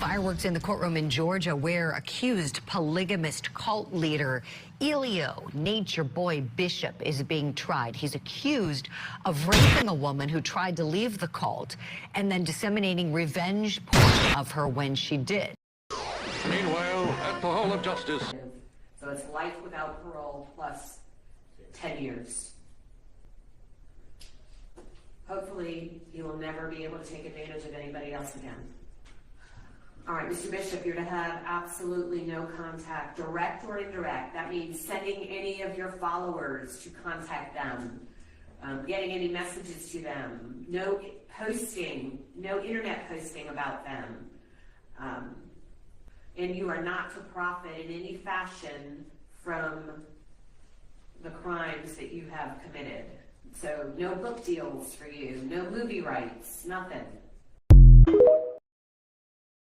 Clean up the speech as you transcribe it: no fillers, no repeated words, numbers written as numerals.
Fireworks in the courtroom in Georgia where accused polygamist cult leader Elio Nature Boy Bishop is being tried. He's accused of raping a woman who tried to leave the cult and then disseminating revenge porn of her when she did. Meanwhile, at the Hall of Justice. So it's life without parole plus 10 years. Hopefully, he will never be able to take advantage of anybody else again. All right, Mr. Bishop, you're to have absolutely no contact, direct or indirect. That means sending any of your followers to contact them, getting any messages to them, no posting, no internet posting about them. And you are not to profit in any fashion from the crimes that you have committed. So no book deals for you, no movie rights, nothing.